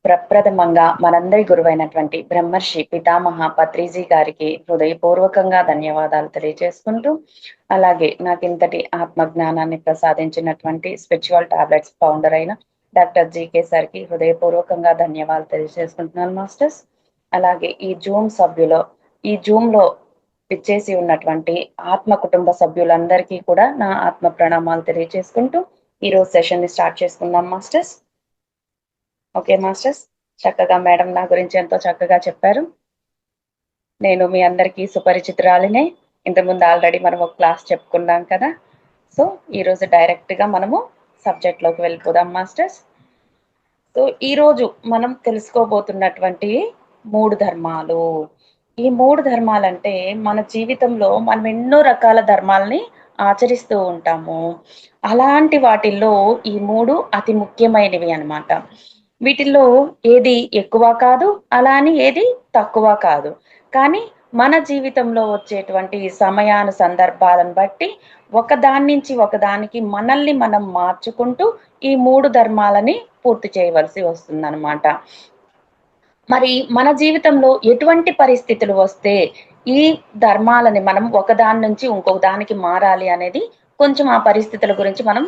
ప్రప్రథమంగా మనందరి గురువైనటువంటి బ్రహ్మర్షి పితామహ పత్రిజీ గారికి హృదయపూర్వకంగా ధన్యవాదాలు తెలియజేసుకుంటూ, అలాగే నాకింతటి ఆత్మజ్ఞానాన్ని ప్రసాదించినటువంటి స్పిరిచువల్ టాబ్లెట్స్ ఫౌండర్ అయిన డాక్టర్ జీకే సార్కి హృదయపూర్వకంగా ధన్యవాదాలు తెలియజేసుకుంటున్నాను మాస్టర్స్. అలాగే ఈ జూమ్ లో పిచ్చేసి ఉన్నటువంటి ఆత్మ కుటుంబ సభ్యులందరికీ కూడా నా ఆత్మ ప్రణామాలు తెలియజేసుకుంటూ ఈరోజు సెషన్ ని స్టార్ట్ చేసుకుందాం మాస్టర్స్. ఓకే మాస్టర్స్, చక్కగా మేడం నా గురించి ఎంతో చక్కగా చెప్పారు. నేను మీ అందరికీ సుపరిచితురాలినే. ఇంతకుముందు ఆల్రెడీ మనం ఒక క్లాస్ చెప్పుకున్నాం కదా. సో ఈరోజు డైరెక్ట్ గా మనము సబ్జెక్ట్ లోకి వెళ్ళిపోదాం మాస్టర్స్. సో ఈరోజు మనం తెలుసుకోబోతున్నటువంటి 3 ధర్మాలు. ఈ 3 ధర్మాలంటే మన జీవితంలో మనం ఎన్నో రకాల ధర్మాలని ఆచరిస్తూ ఉంటాము. అలాంటి వాటిల్లో ఈ 3 అతి ముఖ్యమైనవి అన్నమాట. వీటిల్లో ఏది ఎక్కువ కాదు, అలా అని ఏది తక్కువ కాదు. కానీ మన జీవితంలో వచ్చేటువంటి సమయాను సందర్భాలను బట్టి ఒకదాని నుంచి ఒకదానికి మనల్ని మనం మార్చుకుంటూ ఈ 3 ధర్మాలని పూర్తి చేయవలసి వస్తుందన్నమాట. మరి మన జీవితంలో ఎటువంటి పరిస్థితులు వస్తే ఈ ధర్మాలని మనం ఒకదాని నుంచి ఇంకొక దానికి మారాలి అనేది కొంచెం ఆ పరిస్థితుల గురించి మనం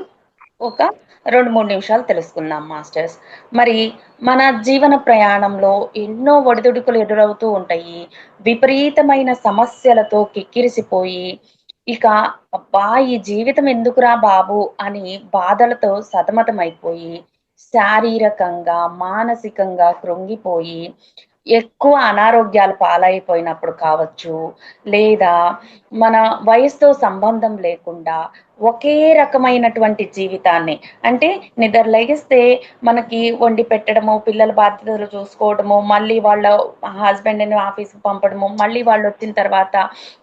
ఒక 2-3 నిమిషాలు తెలుసుకుందాం మాస్టర్స్. మరి మన జీవన ప్రయాణంలో ఎన్నో ఒడిదుడుకులు ఎదురవుతూ ఉంటాయి. విపరీతమైన సమస్యలతో కిక్కిరిసిపోయి ఇక అబ్బా ఈ జీవితం ఎందుకురా బాబు అని బాధలతో సతమతమైపోయి శారీరకంగా మానసికంగా కృంగిపోయి ఎక్కువ అనారోగ్యాలు పాలైపోయినప్పుడు కావచ్చు, లేదా మన వయసుతో సంబంధం లేకుండా ఒకే రకమైనటువంటి జీవితాన్ని, అంటే నిద్ర లెగిస్తే మనకి వండి పెట్టడము, పిల్లల బాధ్యతలు చూసుకోవడము, మళ్ళీ వాళ్ళ హస్బెండ్ని ఆఫీస్కి పంపడము, మళ్ళీ వాళ్ళు వచ్చిన తర్వాత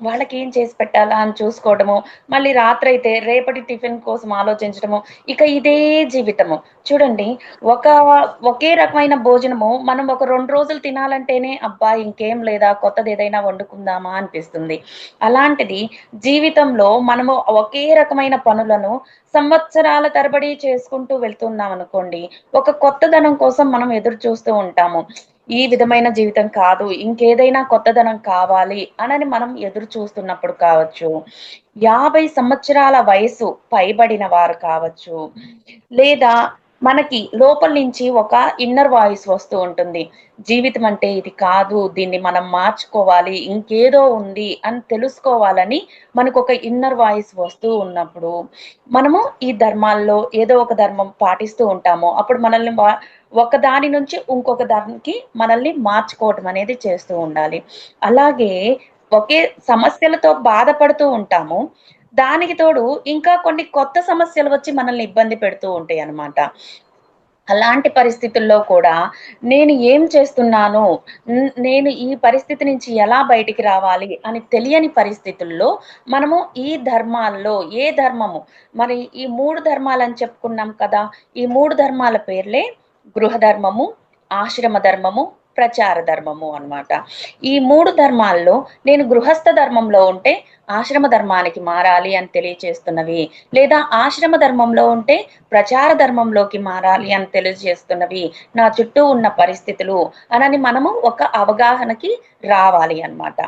వాళ్ళకి ఏం చేసి పెట్టాలా అని చూసుకోవడము, మళ్ళీ రాత్రి అయితే రేపటి టిఫిన్ కోసం ఆలోచించడము, ఇక ఇదే జీవితము. చూడండి, ఒకే రకమైన భోజనము మనం ఒక 2 రోజులు తినాలంటేనే అబ్బా ఇంకేం లేదా కొత్తది ఏదైనా వండుకుందామా అనిపిస్తుంది. అలాంటిది జీవితంలో మనము ఒకే రకమైన పనులను సంవత్సరాల తరబడి చేసుకుంటూ వెళ్తున్నాం అనుకోండి, ఒక కొత్తదనం కోసం మనం ఎదురు చూస్తూ ఉంటాము. ఈ విధమైన జీవితం కాదు, ఇంకేదైనా కొత్తదనం కావాలి అనని మనం ఎదురు చూస్తున్నప్పుడు కావచ్చు, 50 సంవత్సరాల వయసు పైబడిన వారు కావచ్చు, లేదా మనకి లోపల నుంచి ఒక ఇన్నర్ వాయిస్ వస్తూ ఉంటుంది. జీవితం అంటే ఇది కాదు, దీన్ని మనం మార్చుకోవాలి, ఇంకేదో ఉంది అని తెలుసుకోవాలని మనకు ఒక ఇన్నర్ వాయిస్ వస్తూ ఉన్నప్పుడు మనము ఈ ధర్మాల్లో ఏదో ఒక ధర్మం పాటిస్తూ ఉంటాము. అప్పుడు మనల్ని ఒక దాని నుంచి ఇంకొక దానికి మనల్ని మార్చుకోవటం అనేది చేస్తూ ఉండాలి. అలాగే ఒకే సమస్యలతో బాధపడుతూ ఉంటాము. దానికి తోడు ఇంకా కొన్ని కొత్త సమస్యలు వచ్చి మనల్ని ఇబ్బంది పెడుతూ ఉంటాయి అన్నమాట. అలాంటి పరిస్థితుల్లో కూడా నేను ఏం చేస్తున్నాను, నేను ఈ పరిస్థితి నుంచి ఎలా బయటికి రావాలి అని తెలియని పరిస్థితుల్లో మనము ఈ ధర్మాల్లో ఏ ధర్మము, మరి ఈ 3 ధర్మాలని చెప్పుకున్నాం కదా. ఈ 3 ధర్మాల పేర్లే గృహ ధర్మము, ఆశ్రమ ధర్మము, ప్రచార ధర్మము అన్నమాట. ఈ 3 ధర్మాల్లో నేను గృహస్థ ధర్మంలో ఉంటే ఆశ్రమ ధర్మానికి మారాలి అని తెలియచేస్తున్నవి, లేదా ఆశ్రమ ధర్మంలో ఉంటే ప్రచార ధర్మంలోకి మారాలి అని తెలియజేస్తున్నవి నా చుట్టూ ఉన్న పరిస్థితులు అనని మనము ఒక అవగాహనకి రావాలి అన్నమాట.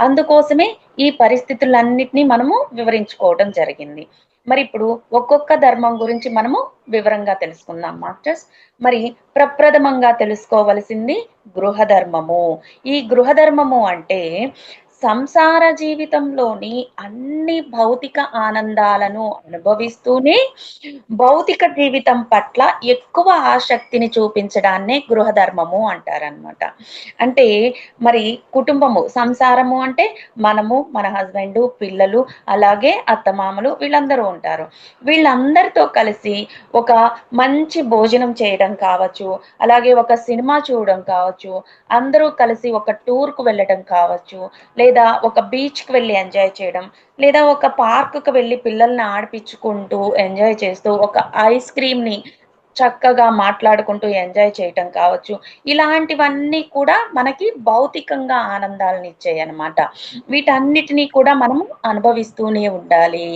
అందుకోసమే ఈ పరిస్థితులన్నిటినీ మనము వివరించుకోవడం జరిగింది. మరి ఇప్పుడు ఒక్కొక్క ధర్మం గురించి మనము వివరంగా తెలుసుకుందాం మాస్టర్స్. మరి ప్రప్రథమంగా తెలుసుకోవలసింది గృహ ధర్మము. ఈ గృహ ధర్మము అంటే సంసార జీవితంలోని అన్ని భౌతిక ఆనందాలను అనుభవిస్తూనే భౌతిక జీవితం పట్ల ఎక్కువ ఆసక్తిని చూపించడాన్నే గృహ ధర్మము అంటారనమాట. అంటే మరి కుటుంబము, సంసారము అంటే మనము, మన హస్బెండ్, పిల్లలు, అలాగే అత్తమామలు వీళ్ళందరూ ఉంటారు. వీళ్ళందరితో కలిసి ఒక మంచి భోజనం చేయడం కావచ్చు, అలాగే ఒక సినిమా చూడడం కావచ్చు, అందరూ కలిసి ఒక టూర్‌కు వెళ్ళటం కావచ్చు, లేదా ఒక బీచ్‌కి వెళ్ళి ఎంజాయ్ చేయడం, లేదా ఒక పార్క్‌కి వెళ్ళి పిల్లల్ని ఆడిపిచ్చుకుంటూ, ఎంజాయ్ చేస్తూ, ఒక ఐస్ క్రీమ్‌ని చక్కగా మాట్లాడుకుంటూ ఎంజాయ్ చేయటం కావచ్చు. ఇలాంటివన్నీ కూడా మనకి భౌతికంగా ఆనందాలనిచ్చాయన్నమాట. వీటన్నిటిని కూడా మనము అనుభవిస్తూనే ఉండాలి.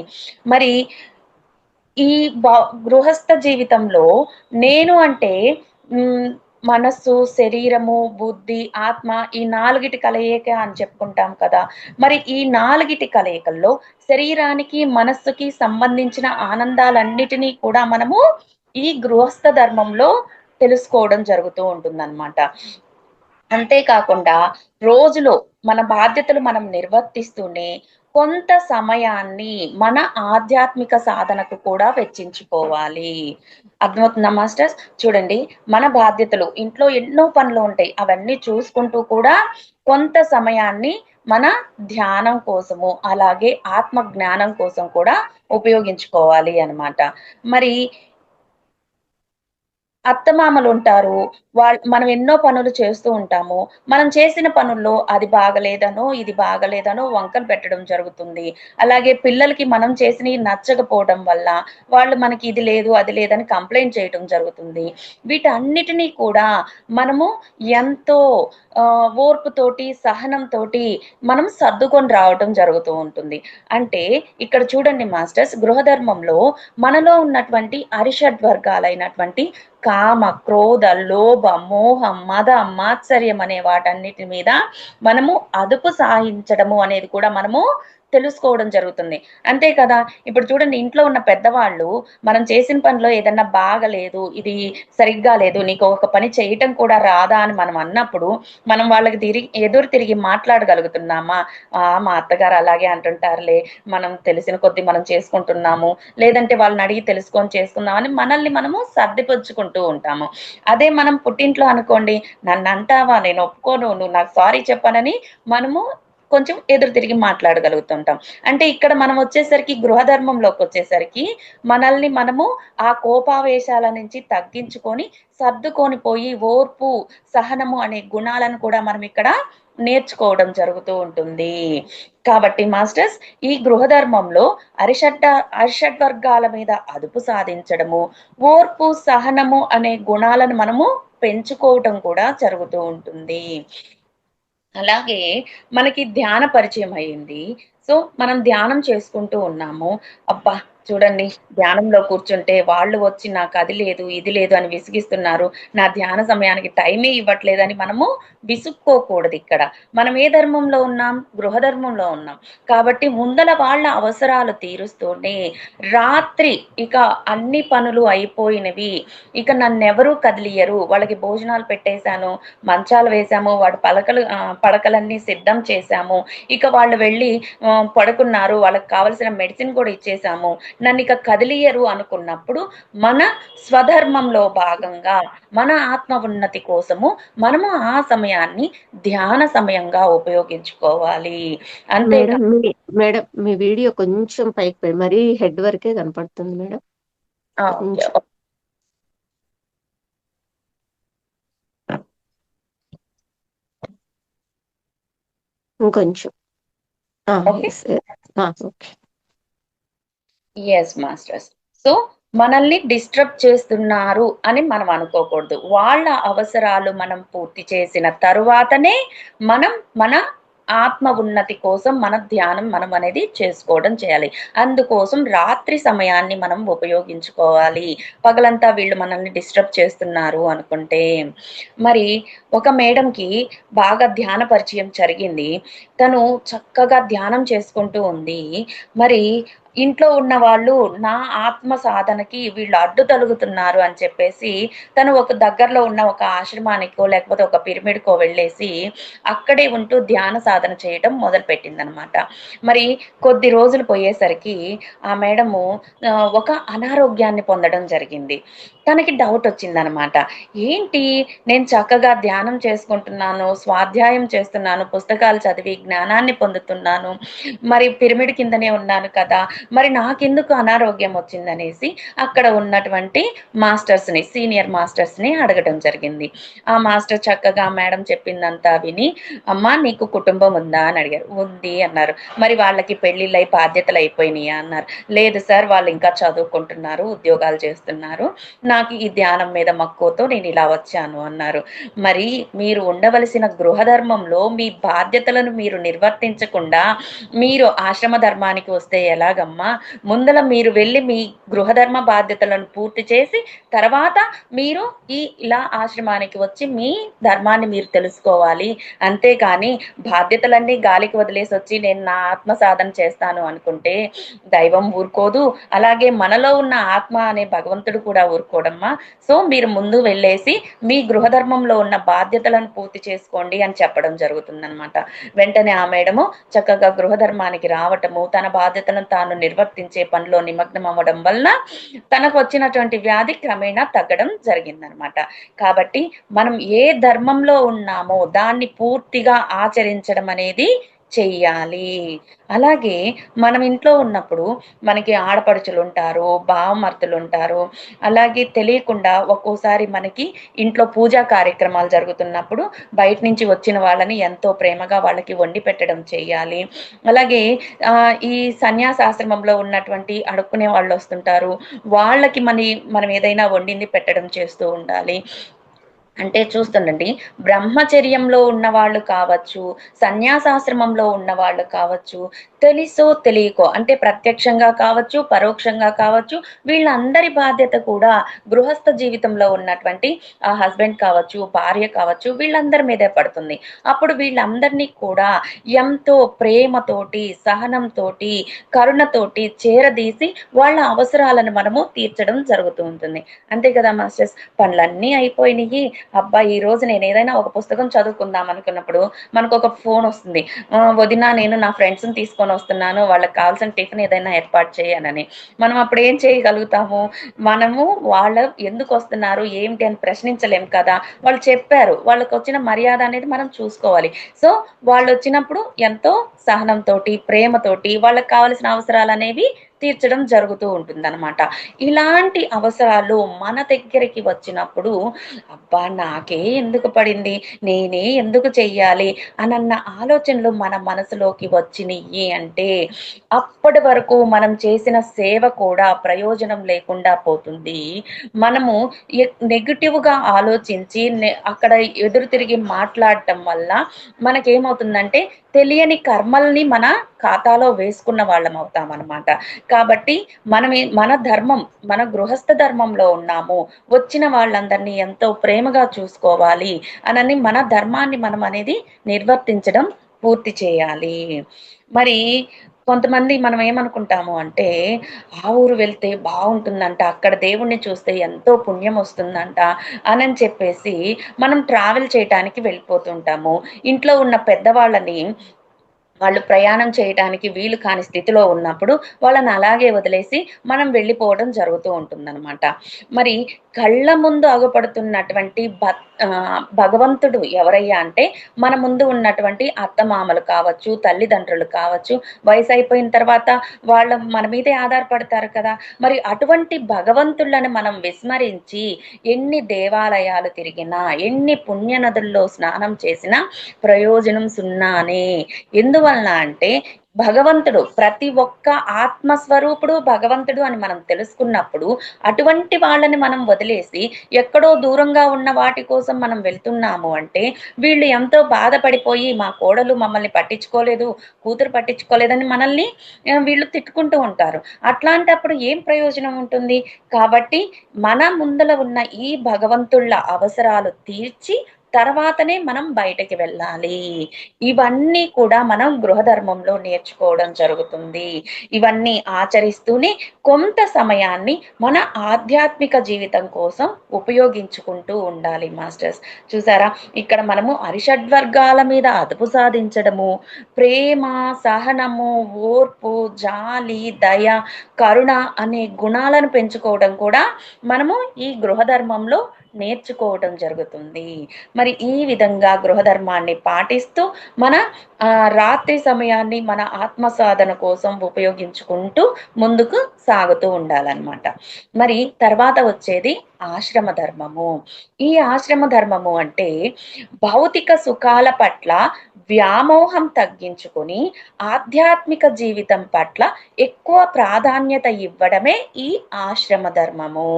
మరి ఈ గృహస్థ జీవితంలో నేను అంటే మనస్సు, శరీరము, బుద్ధి, ఆత్మ ఈ 4గిటి కలయిక అని చెప్పుకుంటాం కదా! మరి ఈ 4గిటి కలయికల్లో శరీరానికి, మనస్సుకి సంబంధించిన ఆనందాలన్నిటినీ కూడా మనము ఈ గృహస్థ ధర్మంలో తెలుసుకోవడం జరుగుతూ ఉంటుందన్నమాట. అంతేకాకుండా రోజులో మన బాధ్యతలు మనం నిర్వర్తిస్తూనే కొంత సమయాన్ని మన ఆధ్యాత్మిక సాధనకు కూడా వెచ్చించుకోవాలి. అర్థమవుతుందా మాస్టర్స్? చూడండి, మన బాధ్యతలు ఇంట్లో ఎన్నో పనులు ఉంటాయి. అవన్నీ చూసుకుంటూ కూడా కొంత సమయాన్ని మన ధ్యానం కోసము, అలాగే ఆత్మ జ్ఞానం కోసం కూడా ఉపయోగించుకోవాలి అన్నమాట. మరి అత్తమామలుంటారు. మనం ఎన్నో పనులు చేస్తూ ఉంటాము. మనం చేసిన పనుల్లో అది బాగలేదనో, ఇది బాగలేదనో వంకలు పెట్టడం జరుగుతుంది. అలాగే పిల్లలకి మనం చేసినయి నచ్చకపోవడం వల్ల, వాళ్ళు మనకి ఇది లేదు, అది లేదని కంప్లెయింట్ చేయటం జరుగుతుంది. వీటన్నిటిని కూడా మనము ఎంతో ఓర్పుతోటి, సహనంతోటి మనం సర్దుకొని రావటం జరుగుతూ ఉంటుంది. అంటే ఇక్కడ చూడండి మాస్టర్స్, గృహధర్మంలో మనలో ఉన్నటువంటి అరిషడ్ వర్గాలైనటువంటి కామ, క్రోధ, లోభ, మోహం, మద, మాత్సర్యం అనే వాటన్నిటి మీద మనము అదుపు సాయించడము అనేది కూడా మనము తెలుసుకోవడం జరుగుతుంది. అంతే కదా! ఇప్పుడు చూడండి, ఇంట్లో ఉన్న పెద్దవాళ్ళు మనం చేసిన పనిలో ఏదన్నా బాగలేదు, ఇది సరిగ్గా లేదు, నీకు ఒక పని చేయటం కూడా రాదా అని మనం అన్నప్పుడు, మనం వాళ్ళకి ఎదురు తిరిగి మాట్లాడగలుగుతున్నామా? మా అత్తగారు అలాగే అంటుంటారులే, మనం తెలిసిన కొద్దీ మనం చేసుకుంటున్నాము, లేదంటే వాళ్ళని అడిగి తెలుసుకొని చేసుకుందామని మనల్ని మనము సర్దిపుచ్చుకుంటూ ఉంటాము. అదే మనం పుట్టింట్లో అనుకోండి, నన్నంటావా, నేను ఒప్పుకోను, నువ్వు నాకు సారీ చెప్పనని మనము కొంచెం ఎదురు తిరిగి మాట్లాడగలుగుతుంటాం. అంటే ఇక్కడ మనం వచ్చేసరికి గృహధర్మంలోకి వచ్చేసరికి మనల్ని మనము ఆ కోపావేశాల నుంచి తగ్గించుకొని సర్దుకొని పోయి ఓర్పు, సహనము అనే గుణాలను కూడా మనం ఇక్కడ నేర్చుకోవడం జరుగుతూ ఉంటుంది. కాబట్టి మాస్టర్స్, ఈ గృహధర్మంలో అరిషడ్ వర్గాల మీద అదుపు సాధించడము, ఓర్పు, సహనము అనే గుణాలను మనము పెంచుకోవటం కూడా జరుగుతూ ఉంటుంది. అలాగే మనకి ధ్యాన పరిచయం అయింది. సో, మనం ధ్యానం చేసుకుంటూ ఉన్నాము. అబ్బా! చూడండి, ధ్యానంలో కూర్చుంటే వాళ్ళు వచ్చి నాకు అది లేదు, ఇది లేదు అని విసిగిస్తున్నారు. నా ధ్యాన సమయానికి టైమే ఇవ్వట్లేదని మనము విసుక్కోకూడదిక్కడ. మనం ఏ ధర్మంలో ఉన్నాం? గృహధర్మంలో ఉన్నాం. కాబట్టి ముందల వాళ్ళ అవసరాలు తీరుస్తూనే రాత్రి ఇక అన్ని పనులు అయిపోయినవి, ఇక నన్నెవరూ కదిలియరు, వాళ్ళకి భోజనాలు పెట్టేశాను, మంచాలు వేశాము, పడకలన్నీ సిద్ధం చేశాము, ఇక వాళ్ళు వెళ్ళి పడుకున్నారు, వాళ్ళకి కావలసిన మెడిసిన్ కూడా ఇచ్చేసాము, నన్నిక కదిలియరు అనుకున్నప్పుడు మన స్వధర్మంలో భాగంగా మన ఆత్మ ఉన్నతి కోసము మనము ఆ సమయాన్ని ధ్యాన సమయంగా ఉపయోగించుకోవాలి. అంతేగా. మేడం మీ వీడియో కొంచెం పైకి మరీ హెడ్ వరకే కనపడుతుంది మేడం. ఓకే. ఇంకొంచెం. ఓకే. Yes masters. సో, మనల్ని డిస్టర్బ్ చేస్తున్నారు అని మనం అనుకోకూడదు. వాళ్ళ అవసరాలు మనం పూర్తి చేసిన తరువాతనే మనం మన ఆత్మ ఉన్నతి కోసం మన ధ్యానం మనం అనేది చేసుకోవడం చేయాలి. అందుకోసం రాత్రి సమయాన్ని మనం ఉపయోగించుకోవాలి. పగలంతా వీళ్ళు మనల్ని డిస్టర్బ్ చేస్తున్నారు అనుకుంటే. మరి ఒక మేడంకి బాగా ధ్యాన పరిచయం జరిగింది. తను చక్కగా ధ్యానం చేసుకుంటూ ఉంది. మరి ఇంట్లో ఉన్న వాళ్ళు నా ఆత్మ సాధనకి వీళ్ళు అడ్డు తొలగుతున్నారు అని చెప్పేసి తను ఒక దగ్గరలో ఉన్న ఒక ఆశ్రమానికో లేకపోతే ఒక పిరమిడ్‌కో వెళ్ళేసి అక్కడే ఉంటూ ధ్యాన సాధన చేయటం మొదలుపెట్టిందనమాట. మరి కొద్ది రోజులు పోయేసరికి ఆ మేడము ఒక అనారోగ్యాన్ని పొందడం జరిగింది. తనకి డౌట్ వచ్చిందనమాట. ఏంటి, నేను చక్కగా ధ్యానం చేసుకుంటున్నాను, స్వాధ్యాయం చేస్తున్నాను, పుస్తకాలు చదివి జ్ఞానాన్ని పొందుతున్నాను, మరి పిరమిడ్ కిందనే ఉన్నాను కదా, మరి నాకెందుకు అనారోగ్యం వచ్చిందనేసి అక్కడ ఉన్నటువంటి మాస్టర్స్‌ని, సీనియర్ మాస్టర్స్‌ని అడగటం జరిగింది. ఆ మాస్టర్ చక్కగా మేడం చెప్పిందంతా విని, "అమ్మా నీకు కుటుంబం ఉందా?" అని అడిగారు. "ఉంది" అన్నారు. "మరి వాళ్ళకి పెళ్ళిళ్ళై బాధ్యతలు అయిపోయినాయా?" అన్నారు. "లేదు సార్, వాళ్ళు ఇంకా చదువుకుంటున్నారు, ఉద్యోగాలు చేస్తున్నారు. నాకు ఈ ధ్యానం మీద మక్కువతో నేను ఇలా వచ్చాను" అన్నారు. మరి మీరు ఉండవలసిన గృహధర్మంలో మీ బాధ్యతలను మీరు నిర్వర్తించకుండా మీరు ఆశ్రమ ధర్మానికి వస్తే ఎలాగమ్మా? అమ్మా, ముందల మీరు వెళ్ళి మీ గృహధర్మ బాధ్యతలను పూర్తి చేసి తర్వాత మీరు ఇలా ఆశ్రమానికి వచ్చి మీ ధర్మాన్ని మీరు తెలుసుకోవాలి. అంతేకాని బాధ్యతలన్నీ గాలికి వదిలేసి వచ్చి నేను నా ఆత్మ సాధన చేస్తాను అనుకుంటే దైవం ఊరుకోదు, అలాగే మనలో ఉన్న ఆత్మ అనే భగవంతుడు కూడా ఊరుకోడమ్మా. సో మీరు ముందు వెళ్ళేసి మీ గృహధర్మంలో ఉన్న బాధ్యతలను పూర్తి చేసుకోండి అని చెప్పడం జరుగుతుందన్నమాట. వెంటనే ఆ మేడము చక్కగా గృహధర్మానికి రావటము, తన బాధ్యతలను తాను నిర్వర్తించే పనిలో నిమగ్నం అవ్వడం వల్ల తనకు వచ్చినటువంటి వ్యాధి క్రమేణా తగ్గడం జరిగిందనమాట. కాబట్టి మనం ఏ ధర్మంలో ఉన్నామో దాన్ని పూర్తిగా ఆచరించడం అనేది చెయ్యాలి. అలాగే మనం ఇంట్లో ఉన్నప్పుడు మనకి ఆడపడుచులు ఉంటారు, బావమర్దులు ఉంటారు. అలాగే తెలియకుండా ఒక్కోసారి మనకి ఇంట్లో పూజా కార్యక్రమాలు జరుగుతున్నప్పుడు బయట నుంచి వచ్చిన వాళ్ళని ఎంతో ప్రేమగా వాళ్ళకి వండి పెట్టడం చేయాలి. అలాగే ఈ సన్యాసాశ్రమంలో ఉన్నటువంటి అడుక్కునే వాళ్ళు వస్తుంటారు, వాళ్ళకి మనం ఏదైనా వండింది పెట్టడం చేస్తూ ఉండాలి. అంటే చూస్తుండండి, బ్రహ్మచర్యంలో ఉన్న వాళ్ళు కావచ్చు, సన్యాసాశ్రమంలో ఉన్న వాళ్ళు కావచ్చు, తెలుసో తెలియకో అంటే ప్రత్యక్షంగా కావచ్చు, పరోక్షంగా కావచ్చు, వీళ్ళందరి బాధ్యత కూడా గృహస్థ జీవితంలో ఉన్నటువంటి హస్బెండ్ కావచ్చు, భార్య కావచ్చు, వీళ్ళందరి మీదే పడుతుంది. అప్పుడు వీళ్ళందరినీ కూడా ఎంతో ప్రేమతోటి, సహనంతోటి, కరుణతోటి చేరదీసి వాళ్ళ అవసరాలను మనము తీర్చడం జరుగుతూ ఉంటుంది. అంతే కదా మాస్టర్స్. పనులన్నీ అయిపోయినాయి, అబ్బా ఈ రోజు నేను ఏదైనా ఒక పుస్తకం చదువుకుందాం అనుకున్నప్పుడు మనకు ఒక ఫోన్ వస్తుంది, వదిన నేను నా ఫ్రెండ్స్ ని తీసుకొని వస్తున్నాను, వాళ్ళకి కావాల్సిన టిఫిన్ ఏదైనా ఏర్పాటు చేయనని. మనం అప్పుడు ఏం చేయగలుగుతాము? మనము వాళ్ళు ఎందుకు వస్తున్నారు ఏంటి అని ప్రశ్నించలేం కదా. వాళ్ళు చెప్పారు, వాళ్ళకి వచ్చిన మర్యాద అనేది మనం చూసుకోవాలి. సో వాళ్ళు వచ్చినప్పుడు ఎంతో సహనంతోటి, ప్రేమతోటి వాళ్ళకి కావలసిన అవసరాలు అనేవి తీర్చడం జరుగుతూ ఉంటుందన్నమాట. ఇలాంటి అవసరాలు మన దగ్గరికి వచ్చినప్పుడు అబ్బా నాకే ఎందుకు పడింది, నేనే ఎందుకు చెయ్యాలి అనన్న ఆలోచనలు మన మనసులోకి వచ్చినాయి అంటే అప్పటి వరకు మనం చేసిన సేవ కూడా ప్రయోజనం లేకుండా పోతుంది. మనము నెగిటివ్ గా ఆలోచించి అక్కడ ఎదురు తిరిగి మాట్లాడటం వల్ల మనకేమవుతుందంటే తెలియని కర్మల్ని మన ఖాతాలో వేసుకున్న వాళ్ళం అవుతాం అనమాట. కాబట్టి మన ధర్మం, మన గృహస్థ ధర్మంలో ఉన్నాము, వచ్చిన వాళ్ళందరినీ ఎంతో ప్రేమగా చూసుకోవాలి అనని మన ధర్మాన్ని మనం అనేది నిర్వర్తించడం పూర్తి చేయాలి. మరి కొంతమంది మనం ఏమనుకుంటాము అంటే ఆ ఊరు వెళ్తే బాగుంటుందంట, అక్కడ దేవుణ్ణి చూస్తే ఎంతో పుణ్యం వస్తుందంట అని చెప్పేసి మనం ట్రావెల్ చేయటానికి వెళ్ళిపోతుంటాము. ఇంట్లో ఉన్న పెద్దవాళ్ళని వాళ్ళు ప్రయాణం చేయడానికి వీలు కాని స్థితిలో ఉన్నప్పుడు వాళ్ళని అలాగే వదిలేసి మనం వెళ్ళిపోవడం జరుగుతూ ఉంటుందన్నమాట. మరి కళ్ళ ముందు అగుపడుతున్నటువంటి భగవంతుడు ఎవరయ్యా అంటే మన ముందు ఉన్నటువంటి అత్తమామలు కావచ్చు, తల్లిదండ్రులు కావచ్చు. వయసు అయిపోయిన తర్వాత వాళ్ళ మన మీదే ఆధారపడతారు కదా. మరి అటువంటి భగవంతులను మనం విస్మరించి ఎన్ని దేవాలయాలు తిరిగినా, ఎన్ని పుణ్యనదుల్లో స్నానం చేసినా ప్రయోజనం సున్నానే. ఎందువలన అంటే భగవంతుడు ప్రతి ఒక్క ఆత్మస్వరూపుడు భగవంతుడు అని మనం తెలుసుకున్నప్పుడు అటువంటి వాళ్ళని మనం వదిలేసి ఎక్కడో దూరంగా ఉన్న వాటి కోసం మనం వెళ్తున్నాము అంటే వీళ్ళు ఎంతో బాధపడిపోయి మా కోడలు మమ్మల్ని పట్టించుకోలేదు, కూతురు పట్టించుకోలేదని మనల్ని వీళ్ళు తిట్టుకుంటూ ఉంటారు. అట్లాంటప్పుడు ఏం ప్రయోజనం ఉంటుంది? కాబట్టి మన ముందల ఉన్న ఈ భగవంతుళ్ళ అవసరాలు తీర్చి తర్వాతనే మనం బయటకి వెళ్ళాలి. ఇవన్నీ కూడా మనం గృహధర్మంలో నేర్చుకోవడం జరుగుతుంది. ఇవన్నీ ఆచరిస్తూనే కొంత సమయాన్ని మన ఆధ్యాత్మిక జీవితం కోసం ఉపయోగించుకుంటూ ఉండాలి మాస్టర్స్. చూసారా, ఇక్కడ మనము అరిషడ్వర్గాల మీద అదుపు సాధించడము, ప్రేమ, సహనము, ఓర్పు, జాలి, దయ, కరుణ అనే గుణాలను పెంచుకోవడం కూడా మనము ఈ గృహధర్మంలో నేర్చుకోవడం జరుగుతుంది. మరి ఈ విధంగా గృహధర్మాన్ని పాటిస్తూ మన రాత్రి సమయాన్ని మన ఆత్మ సాధన కోసం ఉపయోగించుకుంటూ ముందుకు సాగుతూ ఉండాలన్నమాట. మరి తర్వాత వచ్చేది ఆశ్రమ ధర్మము. ఈ ఆశ్రమ ధర్మము అంటే భౌతిక సుఖాల పట్ల వ్యామోహం తగ్గించుకొని ఆధ్యాత్మిక జీవితం పట్ల ఎక్కువ ప్రాధాన్యత ఇవ్వడమే ఈ ఆశ్రమ ధర్మము.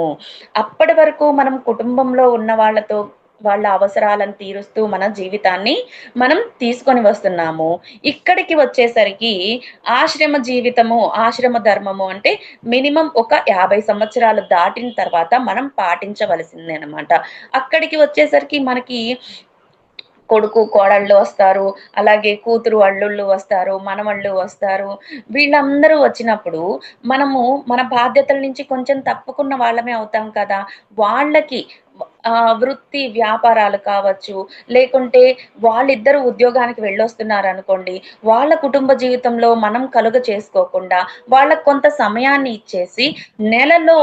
అప్పటి వరకు మనం కుటుంబంలో ఉన్న వాళ్ళతో వాళ్ళ అవసరాలను తీరుస్తూ మన జీవితాన్ని మనం తీసుకొని వస్తున్నాము. ఇక్కడికి వచ్చేసరికి ఆశ్రమ జీవితము, ఆశ్రమ ధర్మము అంటే మినిమం ఒక 50 సంవత్సరాలు దాటిన తర్వాత మనం పాటించవలసిందే అనమాట. అక్కడికి వచ్చేసరికి మనకి కొడుకు, కోడళ్ళు వస్తారు. అలాగే కూతురు, అల్లుళ్ళు వస్తారు. మనవళ్ళు వస్తారు. వీళ్ళందరూ వచ్చినప్పుడు మనము మన బాధ్యతల నుంచి కొంచెం తప్పుకున్న వాళ్ళమే అవుతాం కదా! వాళ్ళకి వృత్తి, వ్యాపారాలు కావచ్చు, లేకుంటే వాళ్ళిద్దరూ ఉద్యోగానికి వెళ్ళొస్తున్నారనుకోండి. వాళ్ళ కుటుంబ జీవితంలో మనం కలుగ చేసుకోకుండా వాళ్ళకి కొంత సమయాన్ని ఇచ్చేసి నెలలో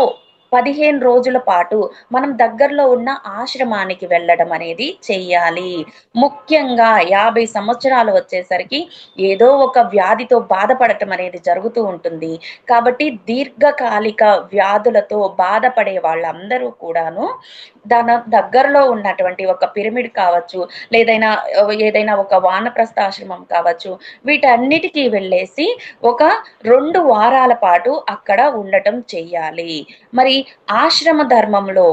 15 రోజుల పాటు మనం దగ్గరలో ఉన్న ఆశ్రమానికి వెళ్ళడం అనేది చెయ్యాలి. ముఖ్యంగా 50 సంవత్సరాలు వచ్చేసరికి ఏదో ఒక వ్యాధితో బాధపడటం అనేది జరుగుతూ ఉంటుంది. కాబట్టి దీర్ఘకాలిక వ్యాధులతో బాధపడే వాళ్ళందరూ కూడాను దగ్గరలో ఉన్నటువంటి ఒక పిరమిడ్ కావచ్చు, ఏదైనా ఒక వానప్రస్థ ఆశ్రమం కావచ్చు, వీటన్నిటికీ వెళ్ళేసి ఒక 2 వారాల పాటు అక్కడ ఉండటం చెయ్యాలి. మరి ఆశ్రమ ధర్మంలో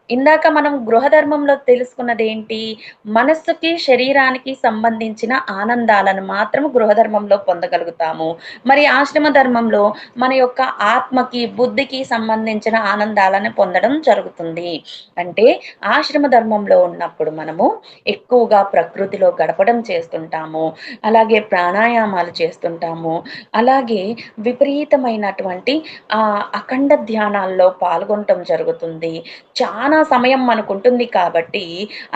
ఇందాక మనం గృహ ధర్మంలో తెలుసుకున్నదేంటి? మనస్సుకి, శరీరానికి సంబంధించిన ఆనందాలను మాత్రం గృహధర్మంలో పొందగలుగుతాము. మరి ఆశ్రమ ధర్మంలో మన యొక్క ఆత్మకి, బుద్ధికి సంబంధించిన ఆనందాలను పొందడం జరుగుతుంది. అంటే ఆశ్రమ ధర్మంలో ఉన్నప్పుడు మనము ఎక్కువగా ప్రకృతిలో గడపడం చేస్తుంటాము. అలాగే ప్రాణాయామాలు చేస్తుంటాము. అలాగే విపరీతమైనటువంటి అఖండ ధ్యానాల్లో పాల్గొనటం జరుగుతుంది. చాలా సమయం మనకుంటుంది కాబట్టి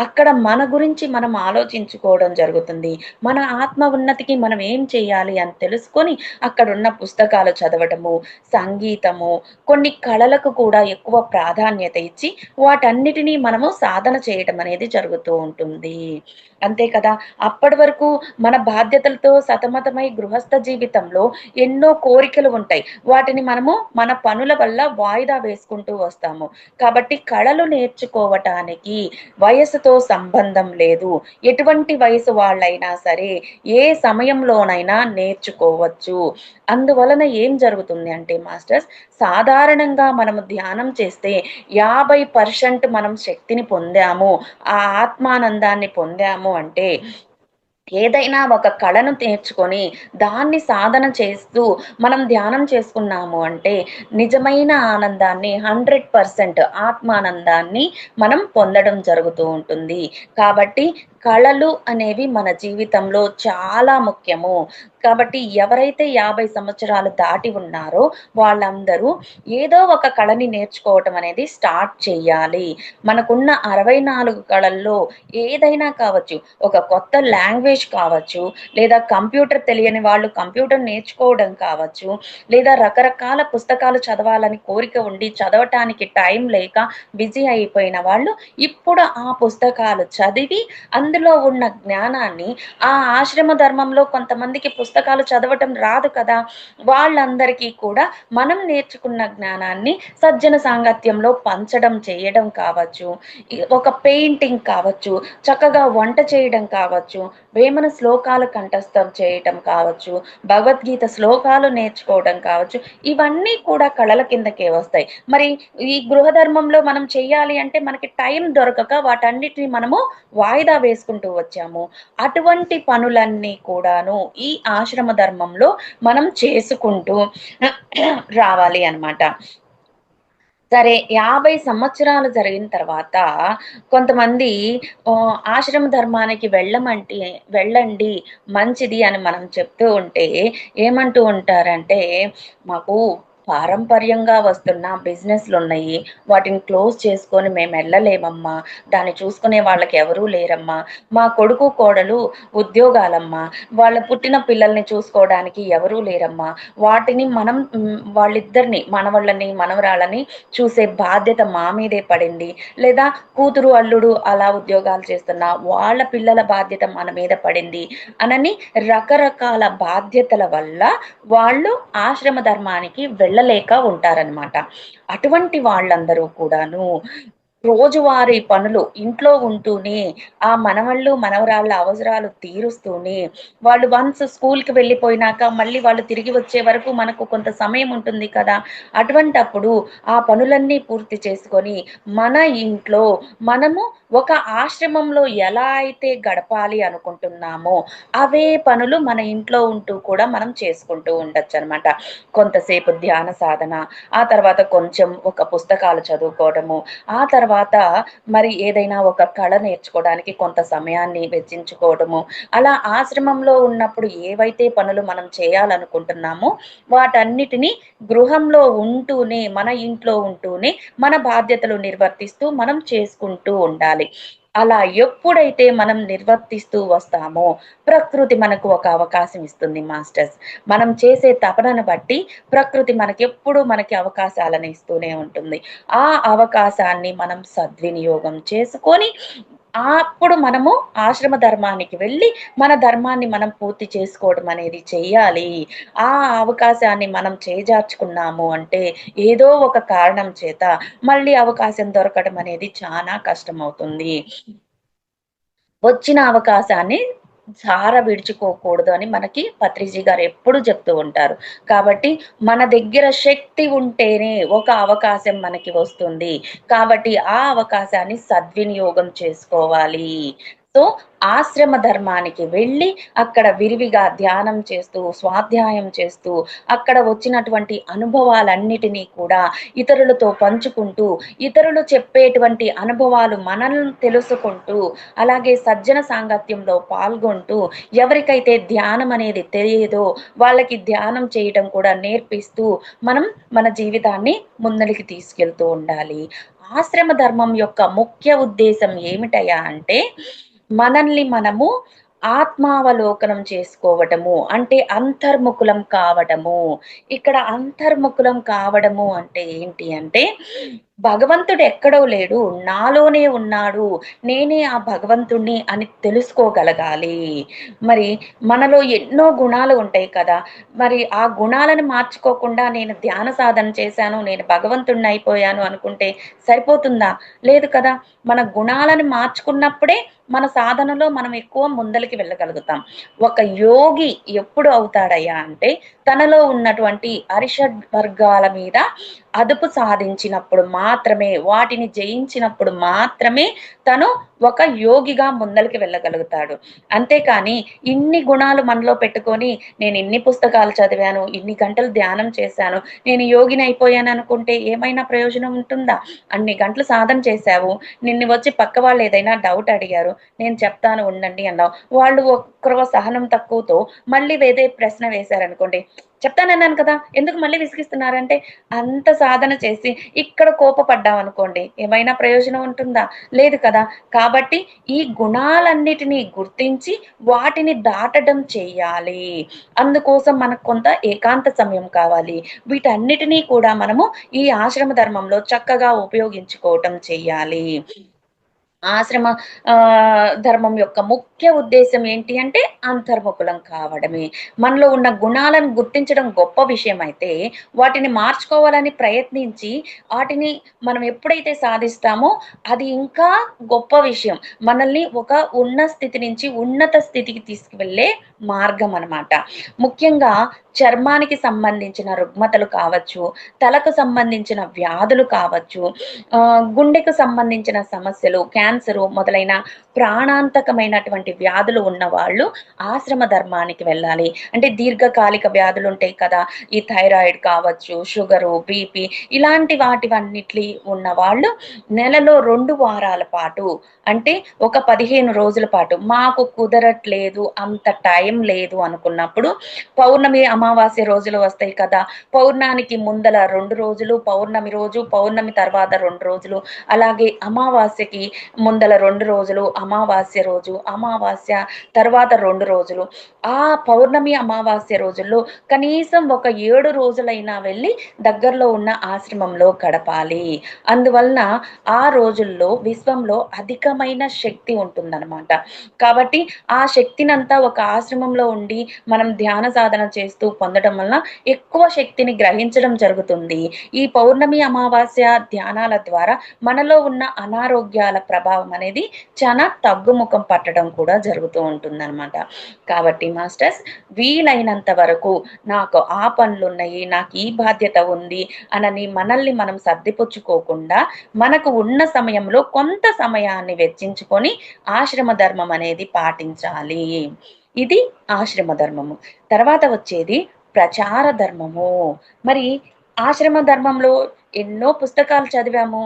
అక్కడ మన గురించి మనం ఆలోచించుకోవడం జరుగుతుంది. మన ఆత్మ ఉన్నతికి మనం ఏం చేయాలి అని తెలుసుకొని అక్కడున్న పుస్తకాలు చదవటము, సంగీతము, కొన్ని కళలకు కూడా ఎక్కువ ప్రాధాన్యత ఇచ్చి వాటన్నిటినీ మనము సాధన చేయటం అనేది జరుగుతూ ఉంటుంది. అంతే కదా! అప్పటి వరకు మన బాధ్యతలతో సతమతమై గృహస్థ జీవితంలో ఎన్నో కోరికలు ఉంటాయి. వాటిని మనము మన పనుల వల్ల వాయిదా వేసుకుంటూ వస్తాము. కాబట్టి కళలు నేర్చుకోవటానికి వయసుతో సంబంధం లేదు. ఎటువంటి వయసు వాళ్ళైనా సరే ఏ సమయంలోనైనా నేర్చుకోవచ్చు. అందువలన ఏం జరుగుతుంది అంటే మాస్టర్స్, సాధారణంగా మనము ధ్యానం చేస్తే 50% మనం శక్తిని పొందాము, ఆ ఆత్మానందాన్ని పొందాము అంటే ఏదైనా ఒక కళను నేర్చుకొని దాన్ని సాధన చేస్తూ మనం ధ్యానం చేసుకున్నాము అంటే నిజమైన ఆనందాన్ని 100% ఆత్మానందాన్ని మనం పొందడం జరుగుతూ ఉంటుంది. కాబట్టి కళలు అనేవి మన జీవితంలో చాలా ముఖ్యము. కాబట్టి ఎవరైతే 50 సంవత్సరాలు దాటి ఉన్నారో వాళ్ళందరూ ఏదో ఒక కళని నేర్చుకోవటం అనేది స్టార్ట్ చేయాలి. మనకున్న 64 కళల్లో ఏదైనా కావచ్చు, ఒక కొత్త లాంగ్వేజ్ కావచ్చు, లేదా కంప్యూటర్ తెలియని వాళ్ళు కంప్యూటర్ నేర్చుకోవడం కావచ్చు, లేదా రకరకాల పుస్తకాలు చదవాలని కోరిక ఉండి చదవటానికి టైం లేక బిజీ అయిపోయిన వాళ్ళు ఇప్పుడు ఆ పుస్తకాలు చదివి అందులో ఉన్న జ్ఞానాన్ని ఆశ్రమ ధర్మంలో కొంతమందికి పుస్తకాలు చదవటం రాదు కదా! వాళ్ళందరికీ కూడా మనం నేర్చుకున్న జ్ఞానాన్ని సజ్జన సాంగత్యంలో పంచడం చేయడం కావచ్చు, ఒక పెయింటింగ్ కావచ్చు, చక్కగా వంట చేయడం కావచ్చు, వేమన శ్లోకాలు కంఠస్థం చేయటం కావచ్చు, భగవద్గీత శ్లోకాలు నేర్చుకోవడం కావచ్చు, ఇవన్నీ కూడా కళల కిందకే వస్తాయి. మరి ఈ గృహ ధర్మంలో మనం చెయ్యాలి అంటే మనకి టైం దొరకక వాటన్నిటిని మనము వాయిదా వేసుకుంటూ వచ్చాము. అటువంటి పనులన్నీ కూడాను ఈ ఆశ్రమ ధర్మంలో మనం చేసుకుంటూ రావాలి అన్నమాట. సరే 50 సంవత్సరాలు జరిగిన తర్వాత కొంతమంది ఆశ్రమ ధర్మానికి వెళ్ళండి మంచిది అని మనం చెప్తూ ఉంటే ఏమంటూ ఉంటారంటే, మాకు పారంపర్యంగా వస్తున్న బిజినెస్లున్నాయి. వాటిని క్లోజ్ చేసుకొని మేమెళ్ళలేమమ్మా. దాన్ని చూసుకునే వాళ్ళకి ఎవరూ లేరమ్మా. మా కొడుకు, కోడలు ఉద్యోగాలమ్మా. వాళ్ళ పుట్టిన పిల్లల్ని చూసుకోవడానికి ఎవరూ లేరమ్మా. వాటిని మనం వాళ్ళిద్దరిని మనవళ్ళని, మనవరాళ్ళని చూసే బాధ్యత మా మీదే పడింది. లేదా కూతురు, అల్లుడు అలా ఉద్యోగాలు చేస్తున్న వాళ్ళ పిల్లల బాధ్యత మన మీద పడింది అనని రకరకాల బాధ్యతల వల్ల వాళ్ళు ఆశ్రమ ధర్మానికి వెళ్ళలేక ఉంటారనమాట. అటువంటి వాళ్ళందరూ కూడాను రోజువారీ పనులు ఇంట్లో ఉంటూనే ఆ మనవళ్ళు మనవరాళ్ళ అవసరాలు తీరుస్తూనే వాళ్ళు వన్స్ స్కూల్కి వెళ్ళిపోయినాక మళ్ళీ వాళ్ళు తిరిగి వచ్చే వరకు మనకు కొంత సమయం ఉంటుంది కదా. అటువంటప్పుడు ఆ పనులన్నీ పూర్తి చేసుకొని మన ఇంట్లో మనము ఒక ఆశ్రమంలో ఎలా అయితే గడపాలి అనుకుంటున్నామో అవే పనులు మన ఇంట్లో ఉంటూ కూడా మనం చేసుకుంటూ ఉండొచ్చు అనమాట. కొంతసేపు ధ్యాన సాధన, ఆ తర్వాత కొంచెం ఒక పుస్తకాలు చదువుకోవడము, ఆ తర్వాత మరి ఏదైనా ఒక కళ నేర్చుకోవడానికి కొంత సమయాన్ని వెచ్చించుకోవడము. అలా ఆశ్రమంలో ఉన్నప్పుడు ఏవైతే పనులు మనం చేయాలనుకుంటున్నామో వాటన్నిటిని గృహంలో ఉంటూనే, మన ఇంట్లో ఉంటూనే మన బాధ్యతలు నిర్వర్తిస్తూ మనం చేసుకుంటూ ఉండాలి. అలా ఎప్పుడైతే మనం నిర్వర్తిస్తూ వస్తామో ప్రకృతి మనకు ఒక అవకాశం ఇస్తుంది మాస్టర్స్. మనం చేసే తపనను బట్టి ప్రకృతి మనకెప్పుడు మనకి అవకాశాలను ఇస్తూనే ఉంటుంది. ఆ అవకాశాన్ని మనం సద్వినియోగం చేసుకొని అప్పుడు మనము ఆశ్రమ ధర్మానికి వెళ్ళి మన ధర్మాన్ని మనం పూర్తి చేసుకోవడం అనేది చెయ్యాలి. ఆ అవకాశాన్ని మనం చేజార్చుకున్నాము అంటే ఏదో ఒక కారణం చేత మళ్ళీ అవకాశం దొరకడం అనేది చాలా కష్టమవుతుంది. వచ్చిన అవకాశాన్ని విడుచుకోకూడదు అని మనకి పత్రిజీ గారు ఎప్పుడు చెప్తూ ఉంటారు. కాబట్టి మన దగ్గర శక్తి ఉంటేనే ఒక అవకాశం మనకి వస్తుంది. కాబట్టి ఆ అవకాశాన్ని సద్వినియోగం చేసుకోవాలి. సో, ఆశ్రమ ధర్మానికి వెళ్ళి అక్కడ విరివిగా ధ్యానం చేస్తూ, స్వాధ్యాయం చేస్తూ, అక్కడ వచ్చినటువంటి అనుభవాలన్నిటినీ కూడా ఇతరులతో పంచుకుంటూ, ఇతరులు చెప్పేటువంటి అనుభవాలు మనల్ని తెలుసుకుంటూ, అలాగే సజ్జన సాంగత్యంలో పాల్గొంటూ ఎవరికైతే ధ్యానం అనేది తెలియదో వాళ్ళకి ధ్యానం చేయటం కూడా నేర్పిస్తూ మనం మన జీవితాన్ని ముందరికి తీసుకెళ్తూ ఉండాలి. ఆశ్రమ ధర్మం యొక్క ముఖ్య ఉద్దేశం ఏమిటయ్యా అంటే మనల్ని మనము ఆత్మావలోకనం చేసుకోవటము, అంటే అంతర్ముఖులం కావటము. ఇక్కడ అంతర్ముఖులం కావడము అంటే ఏంటి అంటే భగవంతుడు ఎక్కడో లేడు, నాలోనే ఉన్నాడు, నేనే ఆ భగవంతుణ్ణి అని తెలుసుకోగలగాలి. మరి మనలో ఎన్నో గుణాలు ఉంటాయి కదా. మరి ఆ గుణాలను మార్చుకోకుండా నేను ధ్యాన సాధన చేశాను, నేను భగవంతుణ్ణి అయిపోయాను అనుకుంటే సరిపోతుందా? లేదు కదా. మన గుణాలను మార్చుకున్నప్పుడే మన సాధనలో మనం ఎక్కువ ముందలకి వెళ్ళగలుగుతాం. ఒక యోగి ఎప్పుడు అవుతాడయ్యా అంటే తనలో ఉన్నటువంటి అరిషడ్ వర్గాల మీద అదుపు సాధించినప్పుడు మాత్రమే, వాటిని జయించినప్పుడు మాత్రమే తను ఒక యోగిగా ముందలకి వెళ్ళగలుగుతాడు. అంతేకాని ఇన్ని గుణాలు మనలో పెట్టుకొని నేను ఇన్ని పుస్తకాలు చదివాను, ఇన్ని గంటలు ధ్యానం చేశాను, నేను యోగిని అయిపోయాను అనుకుంటే ఏమైనా ప్రయోజనం ఉంటుందా? అన్ని గంటలు సాధన చేశావు, నిన్ను వచ్చి పక్క వాళ్ళు ఏదైనా డౌట్ అడిగారు, నేను చెప్తాను ఉండండి అన్నావు, వాళ్ళు ఒక్కరో సహనం తక్కువతో మళ్ళీ వేరే ప్రశ్న వేశారనుకోండి, చెప్తానన్నాను కదా ఎందుకు మళ్ళీ విసిగిస్తున్నారంటే, అంత సాధన చేసి ఇక్కడ కోపపడ్డాం అనుకోండి ఏమైనా ప్రయోజనం ఉంటుందా? లేదు కదా. కాబట్టి ఈ గుణాలన్నిటినీ గుర్తించి వాటిని దాటడం చెయ్యాలి. అందుకోసం మనకు కొంత ఏకాంత సమయం కావాలి. వీటన్నిటినీ కూడా మనము ఈ ఆశ్రమ ధర్మంలో చక్కగా ఉపయోగించుకోవటం చెయ్యాలి. ఆశ్రమ ధర్మం యొక్క ముఖ్య ఉద్దేశ్యం ఏంటి అంటే అంతర్ముఖులం కావడమే. మనలో ఉన్న గుణాలను గుర్తించడం గొప్ప విషయం అయితే, వాటిని మార్చుకోవాలని ప్రయత్నించి వాటిని మనం ఎప్పుడైతే సాధిస్తామో అది ఇంకా గొప్ప విషయం. మనల్ని ఒక ఉన్న స్థితి నుంచి ఉన్నత స్థితికి తీసుకువెళ్ళే మార్గం అనమాట. ముఖ్యంగా చర్మానికి సంబంధించిన రుగ్మతలు కావచ్చు, తలకు సంబంధించిన వ్యాధులు కావచ్చు, గుండెకు సంబంధించిన సమస్యలు, క్యాన్సరు మొదలైన ప్రాణాంతకమైనటువంటి వ్యాధులు ఉన్నవాళ్ళు ఆశ్రమ ధర్మానికి వెళ్ళాలి. అంటే దీర్ఘకాలిక వ్యాధులు ఉంటాయి కదా, ఈ థైరాయిడ్ కావచ్చు, షుగరు, బీపీ ఇలాంటి వాటివన్నిటి ఉన్నవాళ్ళు నెలలో 2 వారాల పాటు, అంటే ఒక 15 రోజుల పాటు మాకు కుదరట్లేదు, అంత టైం లేదు అనుకున్నప్పుడు పౌర్ణమి, అమావాస్య రోజులు వస్తాయి కదా, పౌర్ణానికి ముందల 2 రోజులు, పౌర్ణమి రోజు, పౌర్ణమి తర్వాత 2 రోజులు, అలాగే అమావాస్యకి ముందల 2 రోజులు అమావాస్య రోజు, అమావాస్య తర్వాత 2 రోజులు, ఆ పౌర్ణమి అమావాస్య రోజుల్లో కనీసం ఒక 7 రోజులైనా వెళ్ళి దగ్గరలో ఉన్న ఆశ్రమంలో గడపాలి. అందువలన ఆ రోజుల్లో విశ్వంలో అధికమైన శక్తి ఉంటుందన్నమాట. కాబట్టి ఆ శక్తినంతా ఒక ఆశ్రమంలో ఉండి మనం ధ్యాన సాధన చేస్తూ పొందడం వలన ఎక్కువ శక్తిని గ్రహించడం జరుగుతుంది. ఈ పౌర్ణమి అమావాస్య ధ్యానాల ద్వారా మనలో ఉన్న అనారోగ్యాల ప్రభావం అనేది చాలా తగ్గుముఖం పట్టడం కూడా జరుగుతూ ఉంటుందన్నమాట. కాబట్టి మాస్టర్స్, వీలైనంత వరకు నాకు ఆ పనులున్నాయి, నాకు ఈ బాధ్యత ఉంది అనని మనల్ని మనం సర్దిపుచ్చుకోకుండా మనకు ఉన్న సమయంలో కొంత సమయాన్ని వెచ్చించుకొని ఆశ్రమ ధర్మం అనేది పాటించాలి. ఇది ఆశ్రమ ధర్మము. తర్వాత వచ్చేది ప్రచార ధర్మము. మరి ఆశ్రమ ధర్మంలో ఎన్నో పుస్తకాలు చదివాము,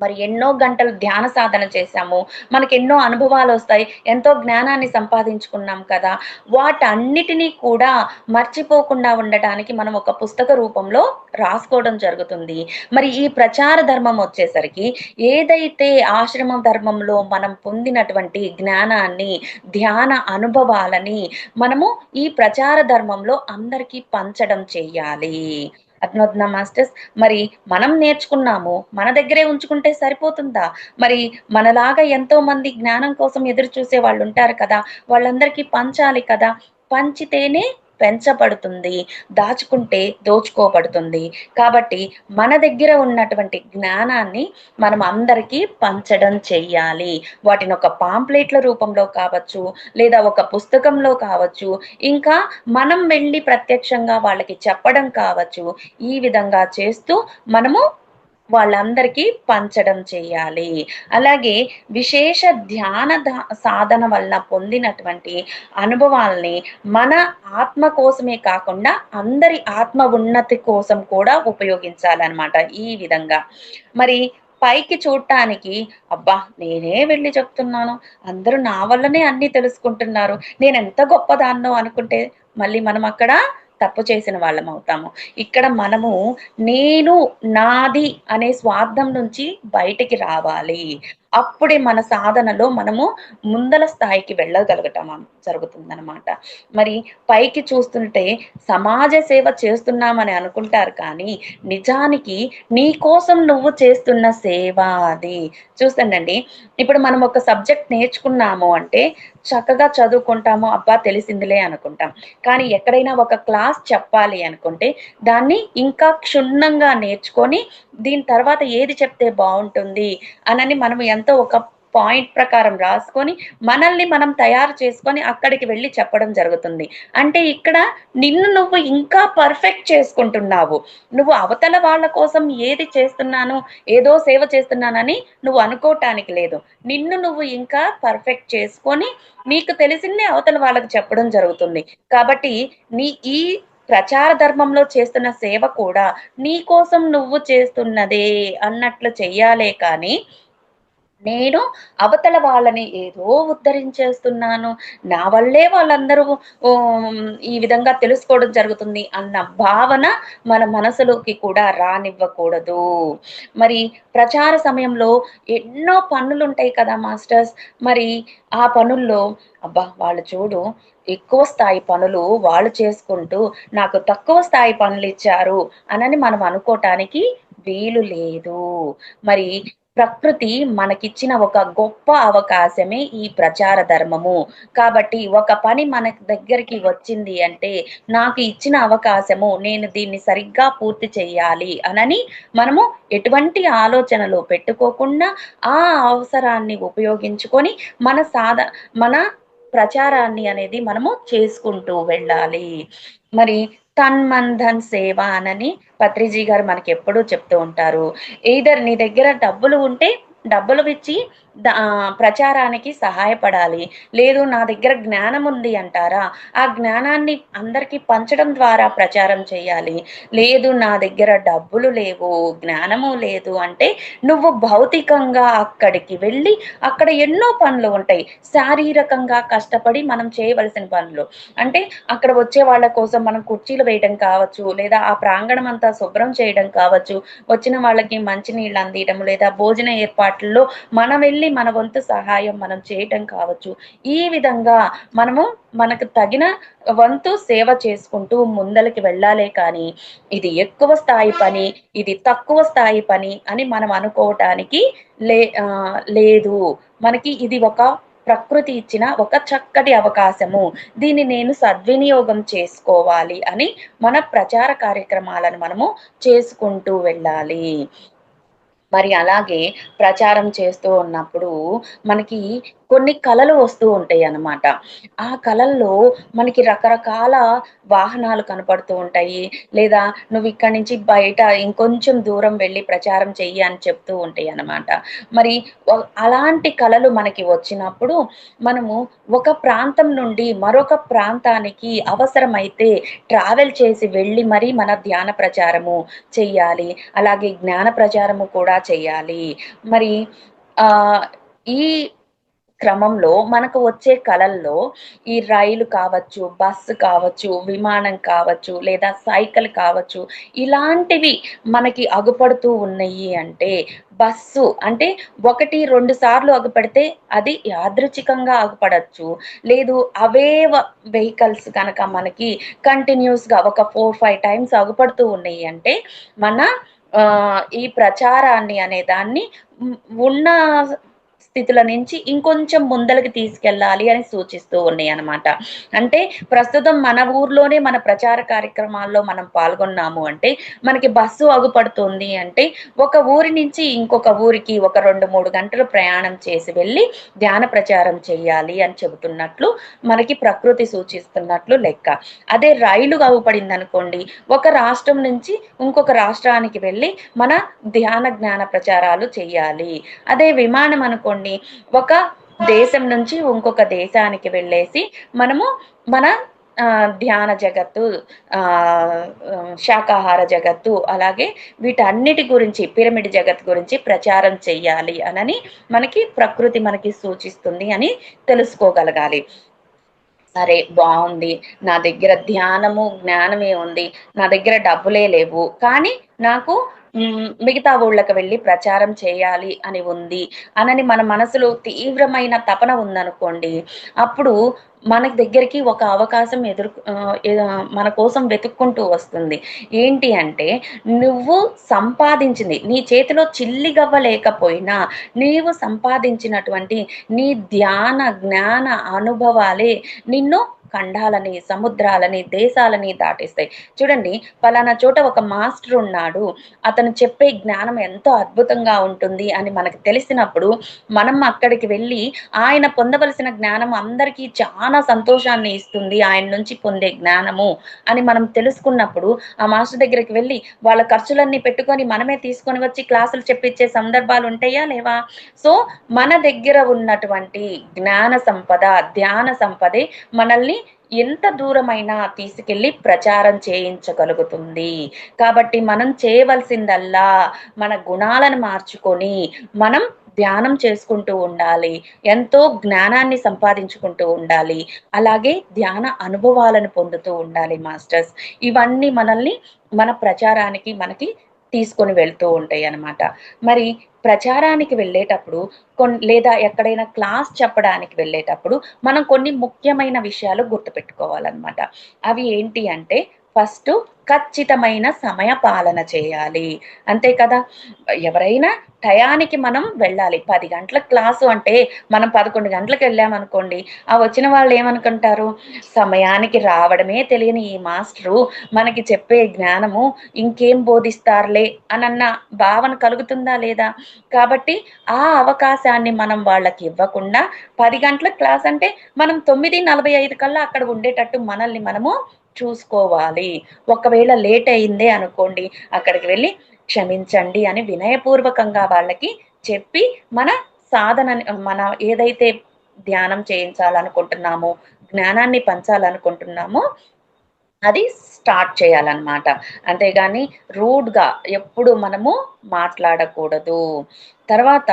మరి ఎన్నో గంటలు ధ్యాన సాధన చేశాము, మనకెన్నో అనుభవాలొస్తాయి, ఎంతో జ్ఞానాన్ని సంపాదించుకున్నాం కదా! వాటన్నిటినీ కూడా మర్చిపోకుండా ఉండటానికి మనం ఒక పుస్తక రూపంలో రాసుకోవడం జరుగుతుంది. మరి ఈ ప్రచార ధర్మం వచ్చేసరికి ఏదైతే ఆశ్రమ ధర్మంలో మనం పొందినటువంటి జ్ఞానాన్ని, ధ్యాన అనుభవాలని మనము ఈ ప్రచార ధర్మంలో అందరికీ పంచడం చెయ్యాలి. అర్థమవుతుందా మాస్టర్స్? మరి మనం నేర్చుకున్నాము, మన దగ్గరే ఉంచుకుంటే సరిపోతుందా? మరి మనలాగా ఎంతో మంది జ్ఞానం కోసం ఎదురు చూసే వాళ్ళుంటారు కదా! వాళ్ళందరికీ పంచాలి కదా! పంచితేనే పెంచబడుతుంది. దాచుకుంటే దోచుకోబడుతుంది. కాబట్టి మన దగ్గర ఉన్నటువంటి జ్ఞానాన్ని మనం అందరికీ పంచడం చెయ్యాలి. వాటిని ఒక పాంప్లెట్‌ల రూపంలో కావచ్చు, లేదా ఒక పుస్తకంలో కావచ్చు, ఇంకా మనం వెళ్లి ప్రత్యక్షంగా వాళ్ళకి చెప్పడం కావచ్చు. ఈ విధంగా చేస్తూ మనము వాళ్ళందరికీ పంచడం చెయ్యాలి. అలాగే విశేష ధ్యాన సాధన వలన పొందినటువంటి అనుభవాల్ని మన ఆత్మ కోసమే కాకుండా అందరి ఆత్మ ఉన్నతి కోసం కూడా ఉపయోగించాలన్నమాట ఈ విధంగా. మరి పైకి చూడటానికి అబ్బా! నేనే వెళ్లి చెప్తున్నాను, అందరూ నా వల్లనే అన్నీ తెలుసుకుంటున్నారు, నేనెంత గొప్పదాన్నో అనుకుంటే మళ్ళీ మనం అక్కడ తప్పు చేసిన వాళ్ళమవుతాము. ఇక్కడ మనము నేను, నాది అనే స్వార్థం నుంచి బయటికి రావాలి. అప్పుడే మన సాధనలో మనము ముందల స్థాయికి వెళ్ళగలగటం జరుగుతుందనమాట. మరి పైకి చూస్తుంటే సమాజ సేవ చేస్తున్నామని అనుకుంటారు కానీ, నిజానికి నీ కోసం నువ్వు చేస్తున్న సేవ అది. చూస్తానండి, ఇప్పుడు మనం ఒక సబ్జెక్ట్ నేర్చుకున్నాము అంటే చక్కగా చదువుకుంటాము, అబ్బా! తెలిసిందిలే అనుకుంటాం. కానీ ఎక్కడైనా ఒక క్లాస్ చెప్పాలి అనుకుంటే దాన్ని ఇంకా క్షుణ్ణంగా నేర్చుకొని దీని తర్వాత ఏది చెప్తే బావుంటుంది అనని మనం ఎంతో ఒక పాయింట్ ప్రకారం రాసుకొని మనల్ని మనం తయారు చేసుకొని అక్కడికి వెళ్లి చెప్పడం జరుగుతుంది. అంటే ఇక్కడ నిన్ను నువ్వు ఇంకా పర్ఫెక్ట్ చేసుకుంటున్నావు. నువ్వు అవతల వాళ్ళ కోసం ఏది చేస్తున్నాను, ఏదో సేవ చేస్తున్నానని నువ్వు అనుకోవటానికి లేదు. నిన్ను నువ్వు ఇంకా పర్ఫెక్ట్ చేసుకొని నీకు తెలిసిందే అవతల వాళ్ళకి చెప్పడం జరుగుతుంది. కాబట్టి నీ ఈ ప్రచార ధర్మంలో చేస్తున్న సేవ కూడా నీ కోసం నువ్వు చేస్తున్నదే అన్నట్లు చెయ్యాలే కానీ, నేను అవతల వాళ్ళని ఏదో ఉద్ధరించేస్తున్నాను, నా వల్లే వాళ్ళందరూ ఈ విధంగా తెలుసుకోవడం జరుగుతుంది అన్న భావన మన మనసులోకి కూడా రానివ్వకూడదు. మరి ప్రచార సమయంలో ఎన్నో పనులుంటాయి కదా మాస్టర్స్! మరి ఆ పనుల్లో అబ్బా! వాళ్ళు చూడు, ఎక్కువ స్థాయి పనులు వాళ్ళు చేసుకుంటూ నాకు తక్కువ స్థాయి పనులిచ్చారు అనని మనం అనుకోటానికి వీలు లేదు. మరి ప్రకృతి మనకిచ్చిన ఒక గొప్ప అవకాశమే ఈ ప్రచార ధర్మము. కాబట్టి ఒక పని మన దగ్గరికి వచ్చింది అంటే, నాకు ఇచ్చిన అవకాశము, నేను దీన్ని సరిగ్గా పూర్తి చేయాలి అనని మనము ఎటువంటి ఆలోచనలు పెట్టుకోకుండా ఆ అవసరాన్ని ఉపయోగించుకొని మన ప్రచారాన్ని అనేది మనము చేసుకుంటూ వెళ్ళాలి. మరి తన్ మన్ ధన్ సేవ అనని పత్రిజీ గారు మనకెప్పుడూ చెప్తూ ఉంటారు. ఎయిదర్ నీ దగ్గర డబ్బులు ఉంటే డబ్బులు ఇచ్చి ప్రచారానికి సహాయపడాలి. లేదు నా దగ్గర జ్ఞానం ఉంది అంటారా, ఆ జ్ఞానాన్ని అందరికీ పంచడం ద్వారా ప్రచారం చేయాలి. లేదు నా దగ్గర డబ్బులు లేవు, జ్ఞానము లేదు అంటే నువ్వు భౌతికంగా అక్కడికి వెళ్ళి అక్కడ ఎన్నో పనులు ఉంటాయి. శారీరకంగా కష్టపడి మనం చేయవలసిన పనులు. అంటే అక్కడ వచ్చే వాళ్ళ కోసం మనం కుర్చీలు వేయడం కావచ్చు, లేదా ఆ ప్రాంగణం అంతా శుభ్రం చేయడం కావచ్చు, వచ్చిన వాళ్ళకి మంచినీళ్ళు అందియడం, లేదా భోజన ఏర్పాట్లలో మనం వెళ్ళి వెళ్ళి మన వంతు సహాయం మనం చేయటం కావచ్చు. ఈ విధంగా మనము మనకు తగిన వంతు సేవ చేసుకుంటూ ముందలకి వెళ్ళాలే కానీ ఇది ఎక్కువ స్థాయి పని, ఇది తక్కువ స్థాయి పని అని మనం అనుకోవటానికి లేదు. మనకి ఇది ఒక ప్రకృతి ఇచ్చిన ఒక చక్కటి అవకాశము. దీన్ని నేను సద్వినియోగం చేసుకోవాలి అని మన ప్రచార కార్యక్రమాలను మనము చేసుకుంటూ వెళ్ళాలి. మరి అలాగే ప్రచారం చేస్తూ ఉన్నప్పుడు మనకి కొన్ని కళలు వస్తూ ఉంటాయి అన్నమాట. ఆ కళల్లో మనకి రకరకాల వాహనాలు కనపడుతూ ఉంటాయి. లేదా నువ్వు ఇక్కడి నుంచి బయట ఇంకొంచెం దూరం వెళ్ళి ప్రచారం చెయ్యి అని చెప్తూ ఉంటాయి అన్నమాట. మరి అలాంటి కళలు మనకి వచ్చినప్పుడు మనము ఒక ప్రాంతం నుండి మరొక ప్రాంతానికి అవసరమైతే ట్రావెల్ చేసి వెళ్ళి మరి మన ధ్యాన ప్రచారము చెయ్యాలి. అలాగే జ్ఞాన ప్రచారము కూడా చెయ్యాలి. మరి ఈ క్రమంలో మనకు వచ్చే కళల్లో ఈ రైలు కావచ్చు, బస్సు కావచ్చు, విమానం కావచ్చు, లేదా సైకిల్ కావచ్చు, ఇలాంటివి మనకి అగుపడుతూ ఉన్నాయి అంటే బస్సు అంటే 1, 2 సార్లు అగుపడితే అది యాదృచ్ఛికంగా అగుపడచ్చు. లేదు అవే వెహికల్స్ కనుక మనకి కంటిన్యూస్‌గా ఒక 4, 5 టైమ్స్ అగుపడుతూ ఉన్నాయి అంటే మన ఈ ప్రచారాన్ని అనే దాన్ని ఉన్న స్థితుల నుంచి ఇంకొంచెం ముందలకి తీసుకెళ్ళాలి అని సూచిస్తూ ఉన్నాయి అన్నమాట. అంటే ప్రస్తుతం మన ఊర్లోనే మన ప్రచార కార్యక్రమాల్లో మనం పాల్గొన్నాము అంటే మనకి బస్సు అగుపడుతుంది అంటే ఒక ఊరి నుంచి ఇంకొక ఊరికి ఒక 2, 3 గంటలు ప్రయాణం చేసి వెళ్ళి ధ్యాన ప్రచారం చెయ్యాలి అని చెబుతున్నట్లు మనకి ప్రకృతి సూచిస్తున్నట్లు లెక్క. అదే రైలు అగుపడింది అనుకోండి, ఒక రాష్ట్రం నుంచి ఇంకొక రాష్ట్రానికి వెళ్ళి మన ధ్యాన జ్ఞాన ప్రచారాలు చెయ్యాలి. అదే విమానం అనుకోండి, ఒక దేశం నుంచి ఇంకొక దేశానికి వెళ్ళేసి మనము మన ధ్యాన జగత్తు, శాకాహార జగత్తు, అలాగే వీటన్నిటి గురించి పిరమిడ్ జగత్ గురించి ప్రచారం చెయ్యాలి అనని మనకి ప్రకృతి మనకి సూచిస్తుంది అని తెలుసుకోగలగాలి. సరే బాగుంది, నా దగ్గర ధ్యానము జ్ఞానమే ఉంది, నా దగ్గర డబ్బులే లేవు, కానీ నాకు మిగతా ఊళ్ళకి వెళ్ళి ప్రచారం చేయాలి అని ఉంది అనని మన మనసులో తీవ్రమైన తపన ఉందనుకోండి, అప్పుడు మన దగ్గరికి ఒక అవకాశం మన కోసం వెతుక్కుంటూ వస్తుంది. ఏంటి అంటే నువ్వు సంపాదించింది నీ చేతిలో చిల్లిగవ్వ లేకపోయినా నీవు సంపాదించినటువంటి నీ ధ్యాన జ్ఞాన అనుభవాలే నిన్ను ఖండాలని, సముద్రాలని, దేశాలని దాటిస్తాయి. చూడండి, పలానా చోట ఒక మాస్టర్ ఉన్నాడు, అతను చెప్పే జ్ఞానం ఎంతో అద్భుతంగా ఉంటుంది అని మనకు తెలిసినప్పుడు మనం అక్కడికి వెళ్ళి ఆయన పొందవలసిన జ్ఞానం అందరికీ చాలా సంతోషాన్ని ఇస్తుంది, ఆయన నుంచి పొందే జ్ఞానము అని మనం తెలుసుకున్నప్పుడు ఆ మాస్టర్ దగ్గరికి వెళ్ళి వాళ్ళ ఖర్చులన్నీ పెట్టుకొని మనమే తీసుకొని వచ్చి క్లాసులు చెప్పించే సందర్భాలు ఉంటాయా లేవా? సో మన దగ్గర ఉన్నటువంటి జ్ఞాన సంపద, ధ్యాన సంపదే మనల్ని ఎంత దూరమైనా తీసుకెళ్లి ప్రచారం చేయించగలుగుతుంది. కాబట్టి మనం చేయవలసిందల్లా మన గుణాలను మార్చుకొని మనం ధ్యానం చేసుకుంటూ ఉండాలి, ఎంతో జ్ఞానాన్ని సంపాదించుకుంటూ ఉండాలి, అలాగే ధ్యాన అనుభవాలను పొందుతూ ఉండాలి మాస్టర్స్. ఇవన్నీ మనల్ని మన ప్రచారానికి మనకి తీసుకొని వెళ్తూ ఉంటాయి అన్నమాట. మరి ప్రచారానికి వెళ్ళేటప్పుడు లేదా ఎక్కడైనా క్లాస్ చెప్పడానికి వెళ్ళేటప్పుడు మనం కొన్ని ముఖ్యమైన విషయాలు గుర్తుపెట్టుకోవాలన్నమాట. అవి ఏంటి అంటే ఫస్ట్ ఖచ్చితమైన సమయ పాలన చేయాలి. అంతే కదా, ఎవరైనా టయానికి మనం వెళ్ళాలి. 10 గంటల క్లాసు అంటే మనం 11 గంటలకు వెళ్ళామనుకోండి, ఆ వచ్చిన వాళ్ళు ఏమనుకుంటారు, సమయానికి రావడమే తెలియని ఈ మాస్టరు మనకి చెప్పే జ్ఞానము ఇంకేం బోధిస్తారులే అనన్న భావన కలుగుతుందా లేదా? కాబట్టి ఆ అవకాశాన్ని మనం వాళ్ళకి ఇవ్వకుండా 10 గంటల క్లాస్ అంటే మనం 9:45 కల్లా అక్కడ ఉండేటట్టు మనల్ని మనము చూసుకోవాలి. ఒకవేళ లేట్ అయిందే అనుకోండి, అక్కడికి వెళ్ళి క్షమించండి అని వినయపూర్వకంగా వాళ్ళకి చెప్పి మన సాధనని, మన ఏదైతే ధ్యానం చేయించాలనుకుంటున్నామో, జ్ఞానాన్ని పంచాలనుకుంటున్నామో అది స్టార్ట్ చేయాలన్నమాట. అంతేగాని రూడ్‌గా ఎప్పుడు మనము మాట్లాడకూడదు. తర్వాత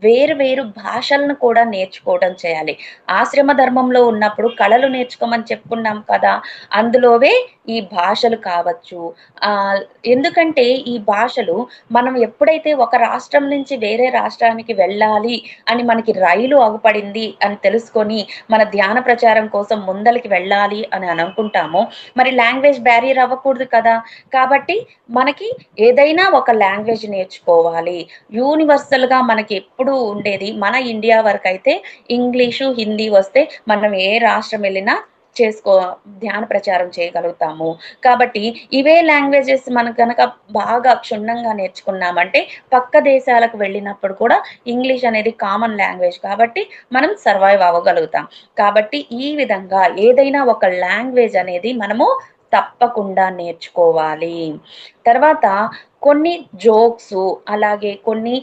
వేరు వేరు భాషలను కూడా నేర్చుకోవడం చేయాలి. ఆశ్రమ ధర్మంలో ఉన్నప్పుడు కళలు నేర్చుకోమని చెప్పుకున్నాం కదా! అందులోవే ఈ భాషలు కావచ్చు. ఆహ్, ఎందుకంటే ఈ భాషలు మనం ఎప్పుడైతే ఒక రాష్ట్రం నుంచి వేరే రాష్ట్రానికి వెళ్ళాలి అని మనకి రైలు ఆగుపడింది అని తెలుసుకొని, మన ధ్యాన ప్రచారం కోసం ముందలకి వెళ్ళాలి అని అనుకుంటామో, మరి లాంగ్వేజ్ బ్యారియర్ అవ్వకూడదు కదా! కాబట్టి మనకి ఏదైనా ఒక లాంగ్వేజ్ నేర్చుకోవాలి. యూనివర్సల్‌గా మనకి ఎప్పుడూ ఉండేది మన ఇండియా వరకైతే ఇంగ్లీషు, హిందీ వస్తే మనం ఏ రాష్ట్రం ఎళ్ళినా చేసుకో ధ్యాన ప్రచారం చేయగలుగుతాము. కాబట్టి ఇవే లాంగ్వేజెస్ మనం గనక బాగా క్షుణ్ణంగా నేర్చుకున్నామంటే పక్క దేశాలకు వెళ్ళినప్పుడు కూడా ఇంగ్లీష్ అనేది కామన్ లాంగ్వేజ్ కాబట్టి మనం సర్వైవ్ అవ్వగలుగుతాం. కాబట్టి ఈ విధంగా ఏదైనా ఒక లాంగ్వేజ్ అనేది మనము తప్పకుండా నేర్చుకోవాలి. తర్వాత కొన్ని జోక్సు, అలాగే కొన్ని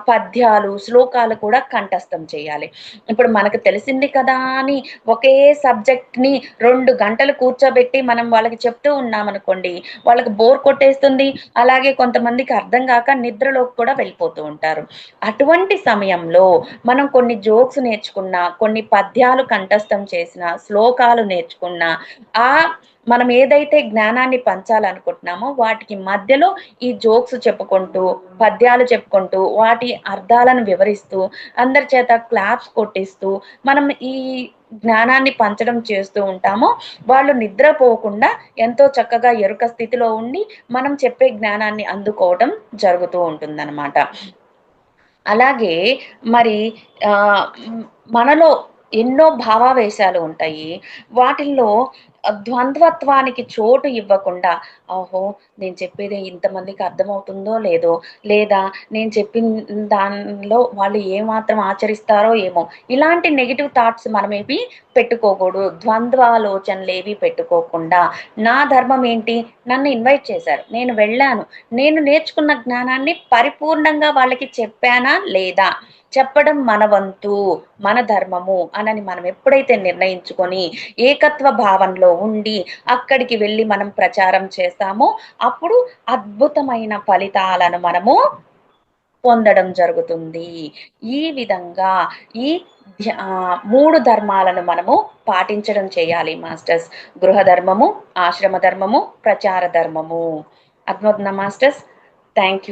పద్యాలు, శ్లోకాలు కూడా కంఠస్థం చేయాలి. ఇప్పుడు మనకు తెలిసింది కదా అని ఒకే సబ్జెక్ట్‌ని 2 గంటలు కూర్చోబెట్టి మనం వాళ్ళకి చెప్తూ ఉన్నామనుకోండి, వాళ్ళకి బోర్ కొట్టేస్తుంది. అలాగే కొంతమందికి అర్థం గాక నిద్రలోకి కూడా వెళ్ళిపోతూ ఉంటారు. అటువంటి సమయంలో మనం కొన్ని జోక్స్ నేర్చుకున్నా, కొన్ని పద్యాలు కంఠస్థం చేసిన, శ్లోకాలు నేర్చుకున్నా, ఆ మనం ఏదైతే జ్ఞానాన్ని పంచాలనుకుంటున్నామో వాటికి మధ్యలో ఈ జోక్స్ చెప్పుకుంటూ, పద్యాలు చెప్పుకుంటూ, వాటి అర్థాలను వివరిస్తూ, అందరి చేత క్లాప్స్ కొట్టిస్తూ, మనం ఈ జ్ఞానాన్ని పంచడం చేస్తూ ఉంటామో, వాళ్ళు నిద్రపోకుండా ఎంతో చక్కగా ఎరుక స్థితిలో ఉండి, మనం చెప్పే జ్ఞానాన్ని అందుకోవటం జరుగుతూ ఉంటుందనమాట. అలాగే మరి మనలో ఎన్నో భావావేశాలు ఉంటాయి. వాటిల్లో ద్వంద్వత్వానికి చోటు ఇవ్వకుండా, ఓహో! నేను చెప్పేది ఇంతమందికి అర్థమవుతుందో లేదో, లేదా నేను చెప్పిన దానిలో వాళ్ళు ఏమాత్రం ఆచరిస్తారో ఏమో, ఇలాంటి నెగెటివ్ థాట్స్ మనమేవి పెట్టుకోకూడదు. ద్వంద్వాలోచనలేవి పెట్టుకోకుండా, నా ధర్మం ఏంటి? నన్ను ఇన్వైట్ చేశారు. నేను వెళ్ళాను. నేను నేర్చుకున్న జ్ఞానాన్ని పరిపూర్ణంగా వాళ్ళకి చెప్పానా లేదా? చెప్పడం మన వంతు, మన ధర్మము అనని మనం ఎప్పుడైతే నిర్ణయించుకొని, ఏకత్వ భావంలో ఉండి, అక్కడికి వెళ్లి మనం ప్రచారం చేస్తామో, అప్పుడు అద్భుతమైన ఫలితాలను మనము పొందడం జరుగుతుంది. ఈ విధంగా ఈ 3 ధర్మాలను మనము పాటించడం చేయాలి మాస్టర్స్. గృహ ధర్మము, ఆశ్రమ ధర్మము, ప్రచార ధర్మము. అర్థమవుతుందా masters? Thank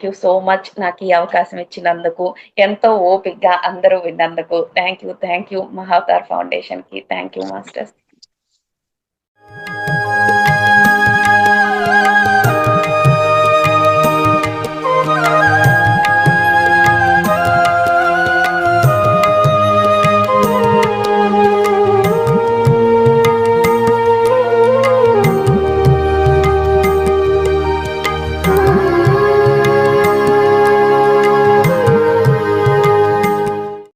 you so much నాకు ఈ అవకాశం ఇచ్చినందుకు. ఎంతో ఓపికగా అందరూ విన్నందుకు. Thank you. మహావతార్ ఫౌండేషన్‌కి థ్యాంక్ యూ మాస్టర్స్.